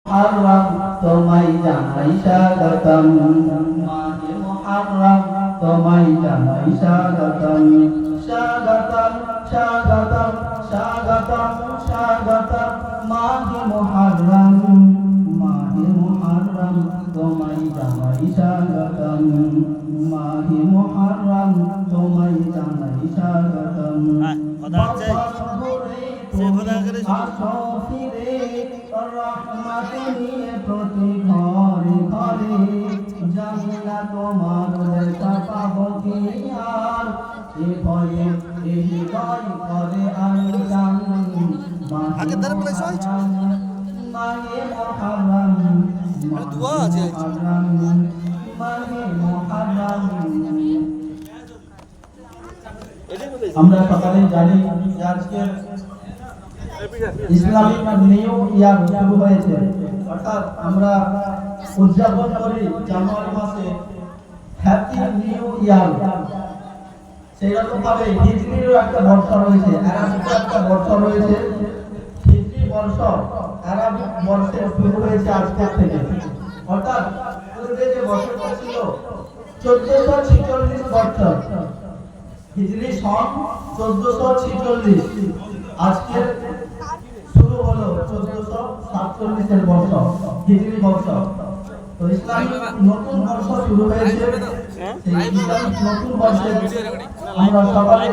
মুহররম তোমায় জানাই স্বাগতম, মাহে মুহররম তোমায় জানাই স্বাগতম, স্বাগতম স্বাগতম স্বাগতম স্বাগতম মাহে মুহররম, মাহে মুহররম তোমায় জানাই স্বাগতম, মাহে মুহররম তোমায় জানাই স্বাগতম। প্রতি ঘরে ঘরে জানিনা তোমার দেখা পাবো কি আর, এ ভয়ে এ হৃদয় করে আনজান মাহে মুহররম, মাহে মুহররম মাহে মুহররম। আমরা সকালে জানি আজকে ইসলামিক নিউ ইয়ার শুরু হয়েছে, অর্থাৎ আমরা উদযাপন করি জানুয়ারি মাসে হ্যাপি নিউ ইয়ার। সেইরকম ভাবে হিজরিরও একটা বর্ষ রয়েছে, আরবিক একটা বর্ষ রয়েছে। হিজরি বর্ষ আরবিক বর্ষে শুরু হয়েছে আজকের থেকে, অর্থাৎ পূর্বে যে বর্ষটা ছিল 1446 বছর, হিজরি সন 1446, আজকে শুরু হলো 1447 এর বর্ষ, হিজরি বর্ষ। তো ইসলামিক নতুন বর্ষ শুরু হয়েছে। সেই ইসলামিক নতুন বর্ষে আমরা সবাই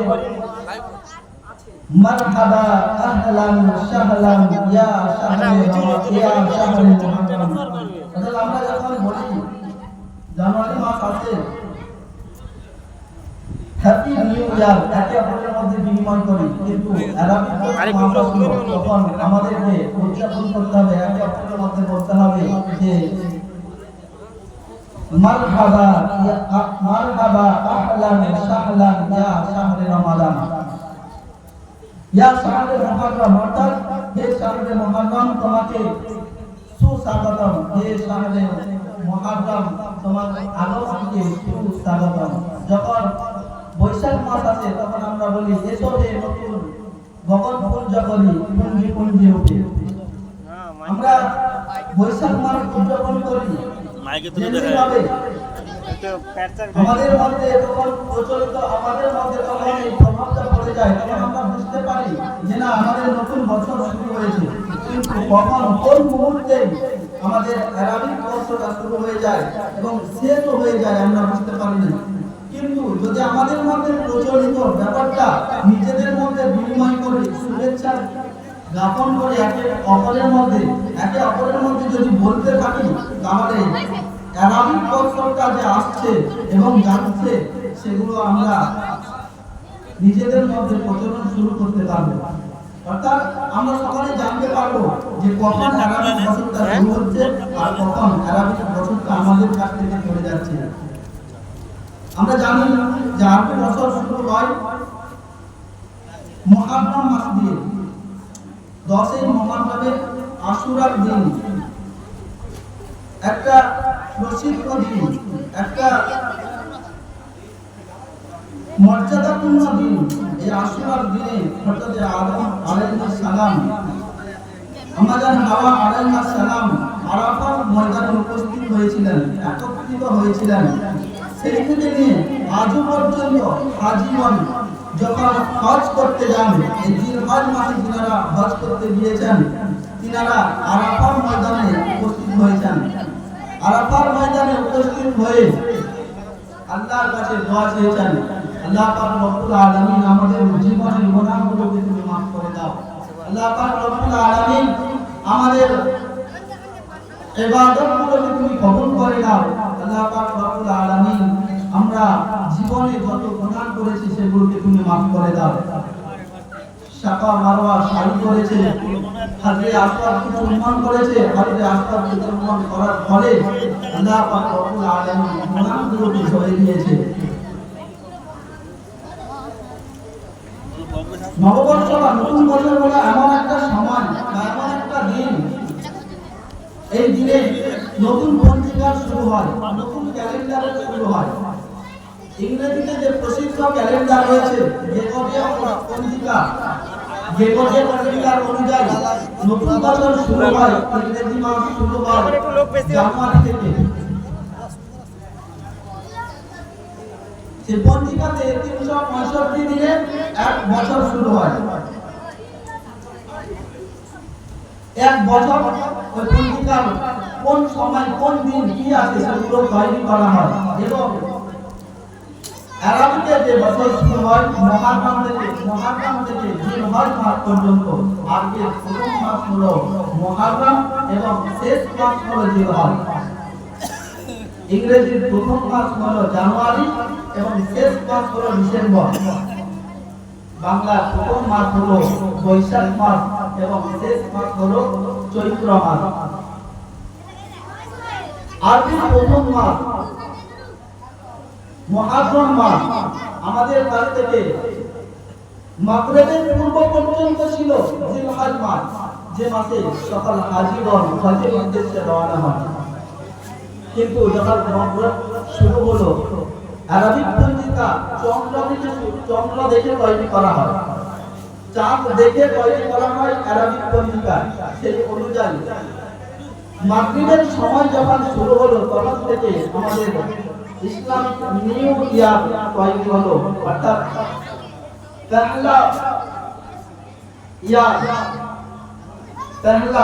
মারহাবা আহলান সাহলান ইয়া শাহরে ইয়া শাহরে মুহররম। তাহলে আমরা যখন বলি জানুয়ারি মাস আছে হ্যাপি নিউ ইয়ার, একে অপরের মধ্যে বিনিময় করি, কিন্তু তখন আমাদেরকে উদযাপন করতে হবে, একে অপরের মধ্যে বলতে হবে যে মারহাবা মারহাবা আহলান সাহলান ইয়া শাহরে রমাদান ইয়া শাহরে মুহররম, অর্থাৎ হে শাহরে মুহররম তোমাকে সুস্বাগতম, হে শাহরে মুহররম তোমার আগমনকে সুস্বাগতম। যখন বৈশাখ মাস আসে তখন আমরা বলি এসো হে নতুন গগন পুঞ্জ করি পুঞ্জি পুঞ্জি উঠে। আমরা বৈশাখ মাস উদযাপন করি আমাদের মধ্যে তখন প্রচলিত, আমাদের মধ্যে তখন এই প্রভাবটা পড়ে যায়, তখন আমরা বুঝতে পারি যে না আমাদের নতুন বছর শুরু হয়েছে। কিন্তু কখন কোন মুহূর্তে আমাদের আরবিক বছরটা শুরু হয়ে যায় এবং শেষ হয়ে যায় আমরা বুঝতে পারি না। কিন্তু যদি আমাদের মধ্যে প্রচলিত ব্যাপারটা নিজেদের মধ্যে বিনিময় করে শুভেচ্ছা জ্ঞাপন করে একে অপরের মধ্যে যদি বলতে থাকি, তাহলে আরবিক বছরটা যে আসছে এবং যাচ্ছে সেগুলো আমরা নিজেদের মধ্যে প্রচলন শুরু করতে পারবো। অর্থাৎ আমরা সকালে জানতে পারবো যে কখন আরবিক বছরটা শুরু হচ্ছে আর কখন আরবিক বছরটা আমাদের কাছ থেকে চলে যাচ্ছে। আমরা জানি যে আরবি বছর শুরু হয় মুহররম মাস দিয়ে, 10 মুহররমের আশুরার দিন, একটা প্রসিদ্ধ দিন, একটা মর্যাদাপূর্ণ দিন। এই আশুরার দিনে হযরত আদম আলাইহিস সালাম, আমাদের হাওয়া আলাইহিস সালাম আরাফার ময়দানে উপস্থিত হয়েছিলেন, একত্রিত হয়েছিলেন। সেই থেকে নিয়ে আজ পর্যন্ত আজীবন যখন হজ করতে যান, এই জিলহজ মাসে যিনারা হজ করতে গিয়েছেন তিনারা আরাফার ময়দানে উপস্থিত হয়েছেন। আরাফার ময়দানে উপস্থিত হয়ে আল্লাহর কাছে দোয়া চেয়েছেন, আল্লাহ পাক রব্বুল আলামিন আমাদের জীবনের গুনাহগুলোকে তুমি মাফ করে দাও। আল্লাহ পাক রব্বুল আলামিন আমাদের ইবাদতগুলোকে তুমি কবুল করে নাও। আল্লাহ পাক রব্বুল আলামিন আমরা জীবনে যত গুনাহ করেছি সেগুলোকে তুমি মাফ করে দাও। সাফা মারওয়া সাই করেছে, হাজরে আসওয়াদকে চুম্বন করেছে, হাজরে আসওয়াদকে চুম্বন করার ফলে আল্লাহ পাক রব্বুল আলামিন গুনাহগুলোকে ধুয়ে দিয়েছে। নববর্ষ বা নতুন বছর হলো এমন একটা সময় বা এমন একটা দিন, এই দিনে নতুন পঞ্জিকার শুরু হয়, নতুন ক্যালেন্ডারের শুরু হয়। ইংরেজিতে যে প্রসিদ্ধ ক্যালেন্ডার রয়েছে, গ্রেগরিয়ান পঞ্জিকা, যে বছর পত্রিকার অনুযায়ী নতুন বছর শুরু হয় ইংরেজি মাস শুরু হয় জানুয়ারি থেকে। সে পঞ্জিকাতে 365 দিনে এক বছর শুরু হয়। এক বছর ওই পঞ্জিকার কোন সময় কোন দিন কি আছে সেগুলো তৈরি করা হয় এবং আরবিতে যে বছর শুরু হয় মুহররম থেকে জিলহজ মাস পর্যন্ত। আরবির প্রথম মাস হলো মুহররম এবং শেষ মাস হলো জিলহজ। ইংরেজির প্রথম মাস হলো জানুয়ারি এবং শেষ মাস হলো ডিসেম্বর। বাংলার প্রথম মাস হলো বৈশাখ মাস এবং শেষ মাস হলো চৈত্র মাস। আরবির প্রথম মাস মুহররম মাস আমাদের কাছ থেকে মাগরিবের পূর্ব পর্যন্ত ছিল জিলহজ মাস, যে মাসে সকল হাজীগণ হজের উদ্দেশ্যে রওনা হয়। কিন্তু যখন মাগরিব শুরু হলো আরবি পঞ্জিকা চন্দ্র দেখে তৈরি করা হয়, চাঁদ দেখে তৈরি করা হয় আরবি পঞ্জিকা। সেই অনুযায়ী মাগরিবের সময় যখন শুরু হলো তখন থেকে আমাদের ইসলামিক নিউ ইয়ার তৈরি হলো, অর্থাৎ পহেলা